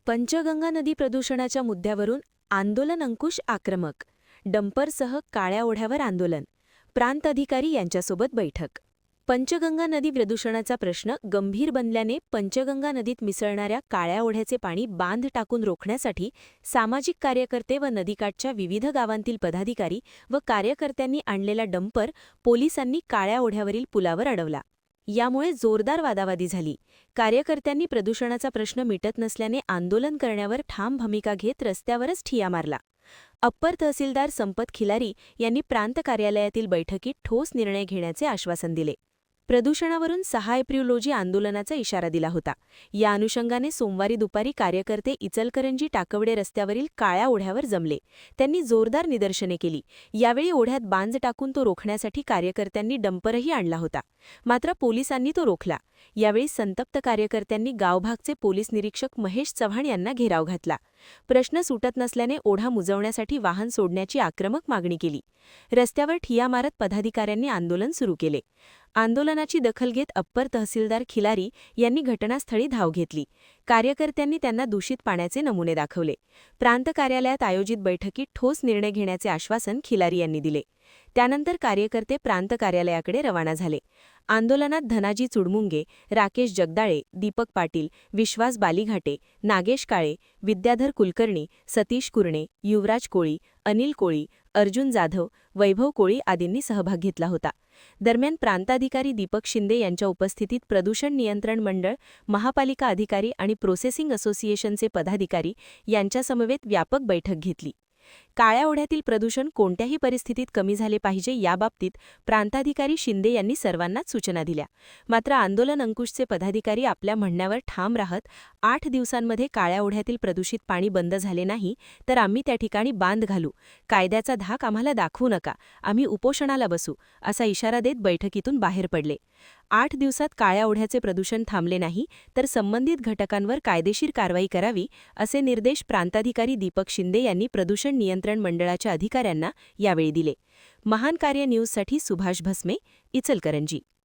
पंचगंगा नदी प्रदूषणाच्या मुद्द्यावरून आंदोलन अंकुश आक्रमक. डंपरसह काळ्या ओढ्यावर आंदोलन. प्रांत अधिकारी यांच्यासोबत बैठक. पंचगंगा नदी प्रदूषणाचा प्रश्न गंभीर बनल्याने पंचगंगा नदीत मिसळणाऱ्या काळ्या ओढ्याचे पाणी बांध टाकून रोखण्यासाठी सामाजिक कार्यकर्ते व नदीकाठच्या विविध गावांतील पदाधिकारी व कार्यकर्त्यांनी आणलेला डंपर पोलिसांनी काळ्या ओढ्यावरील पुलावर अडवला. यामुळे जोरदार वादावादी झाली. कार्यकर्त्यांनी प्रदूषणाचा प्रश्न मिटत नसल्याने आंदोलन करण्यावर ठाम भूमिका घेत रस्त्यावरच ठिय्या मारला. अप्पर तहसीलदार संपत खिलारी यांनी प्रांत कार्यालयातील बैठकीत ठोस निर्णय घेण्याचे आश्वासन दिले. प्रदूषणावरून 6 एप्रिल रोजी आंदोलनाचा इशारा दिला होता. या अनुषंगाने सोमवारी दुपारी कार्यकर्ते इचलकरंजी टाकवडे रस्त्यावरील काळ्या ओढ्यावर जमले. त्यांनी जोरदार निदर्शने केली. यावेळी ओढ्यात बांध टाकून तो रोखण्यासाठी कार्यकर्त्यांनी डंपरही आणला होता. मात्र पोलिसांनी तो रोखला. यावेळी संतप्त कार्यकर्त्यांनी गावभागचे पोलीस निरीक्षक महेश चव्हाण यांना घेराव घातला. प्रश्न सुटत नसल्याने ओढा मुजवण्यासाठी वाहन सोडण्याची आक्रमक मागणी केली. रस्त्यावर ठिय्या मारत पदाधिकाऱ्यांनी आंदोलन सुरू केले. आंदोलनाची दखल घेत अप्पर तहसीलदार खिलारी यांनी घटनास्थळी धाव घेतली. कार्यकर्त्यांनी त्यांना दूषित पाण्याचे नमुने दाखवले. प्रांत कार्यालयात आयोजित बैठकीत ठोस निर्णय घेण्याचे आश्वासन खिलारी यांनी दिले. त्यानंतर कार्यकर्ते प्रांत कार्यालयाकडे रवाना झाले. आंदोलनात धनाजी चुडमुंगे, राकेश जगदाळे, दीपक पाटील, विश्वास बालीघाटे, नागेश काळे, विद्याधर कुलकर्णी, सतीश कुरणे, युवराज कोळी, अनिल कोळी, अर्जुन जाधव, वैभव कोळी आदींनी सहभाग घेतला होता. दरम्यान प्रांताधिकारी दीपक शिंदे यांच्या उपस्थितीत प्रदूषण नियंत्रण मंडळ, महापालिका अधिकारी आणि प्रोसेसिंग असोसिएशनचे पदाधिकारी यांच्यासमवेत व्यापक बैठक घेतली. काळ्या ओढ्यातील प्रदूषण कोणत्याही परिस्थितीत कमी झाले पाहिजे याबाबतीत प्रांताधिकारी शिंदे यांनी सर्वांनाच सूचना दिल्या. मात्र आंदोलन अंकुशचे पदाधिकारी आपल्या म्हणण्यावर ठाम राहत 8 दिवसांमध्ये काळ्या ओढ्यातील प्रदूषित पाणी बंद झाले नाही तर आम्ही त्या ठिकाणी बांध घालू, कायद्याचा धाक आम्हाला दाखवू नका, आम्ही उपोषणाला बसू, असा इशारा देत बैठकीतून बाहेर पडले. 8 दिवसात काळ्या ओढ्याचे प्रदूषण थांबले नाही तर संबंधित घटकांवर कायदेशीर कारवाई करावी, असे निर्देश प्रांताधिकारी दीपक शिंदे यांनी प्रदूषण नियंत्रण मंडळाच्या अधिकाऱ्यांना यावेळी दिले. महान कार्य न्यूजसाठी सुभाष भस्मे, इचलकरंजी.